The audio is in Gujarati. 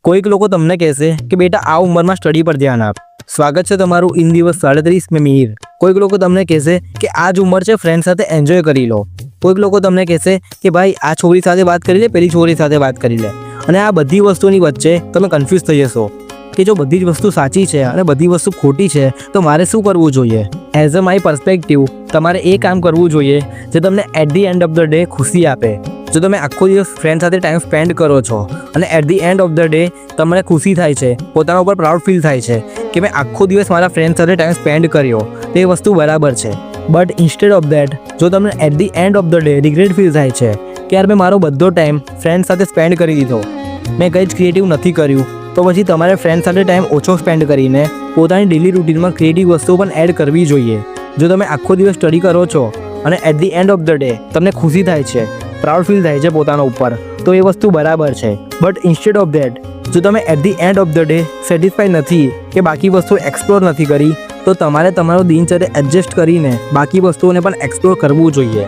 કોઈક લોકો તમને કહેશે કે બેટા આ ઉંમરમાં સ્ટડી પર ધ્યાન આપ. સ્વાગત છે તમારું ઇન દિવસ 37 મેં મિહિર. કોઈક લોકો તમને કહેશે કે આ જ ઉંમર છે, ફ્રેન્ડ સાથે એન્જોય કરી લો. કોઈક લોકો તમને કહેશે કે ભાઈ આ છોકરી સાથે વાત કરી લે, પેલી છોકરી સાથે વાત કરી લે. અને આ બધી વસ્તુની વચ્ચે તમે કન્ફ્યુઝ થઈ જશો કે જો બધી જ વસ્તુ સાચી છે અને બધી વસ્તુ ખોટી છે તો મારે શું કરવું જોઈએ. એઝ અ માય પર્સપેક્ટિવ તમારે એ કામ કરવું જોઈએ જે તમને at the end of the day ખુશી આપે. જો તમે આખો દિવસ ફ્રેન્ડ સાથે ટાઈમ સ્પેન્ડ કરો છો અને at the end of the day તમને ખુશી થાય છે, પોતાના ઉપર પ્રાઉડ ફીલ થાય છે કે મેં આખો દિવસ મારા ફ્રેન્ડ સાથે ટાઈમ સ્પેન્ડ કર્યો, તો એ વસ્તુ બરાબર છે. બટ ઇન્સ્ટેડ ઓફ દેટ જો તમને at the end of the day regret feel થાય છે કે યાર મેં મારો બધો ટાઈમ ફ્રેન્ડ સાથે સ્પેન્ડ કરી દીધો, મેં કંઈ જ ક્રિએટિવ નથી કર્યું, તો પછી તમારે ફ્રેન્ડ સાથે ટાઈમ ઓછો સ્પેન્ડ કરીને પોતાની ડેલી રૂટીનમાં ક્રિએટિવ વસ્તુઓ પણ એડ કરવી જોઈએ. જો તમે આખો દિવસ સ્ટડી કરો છો અને at the end of the day તમને ખુશી થાય છે, પ્રાઉડ ફીલ થાય છે પોતાના ઉપર, તો એ વસ્તુ બરાબર છે. બટ ઇન્સ્ટેડ ઓફ દેટ જો તમે at the end of the day satisfy નથી કે બાકી વસ્તુઓ એક્સપ્લોર નથી કરી, તો તમારે તમારો દિનચર્યા એડજસ્ટ કરીને બાકી વસ્તુઓને પણ એક્સપ્લોર કરવું જોઈએ.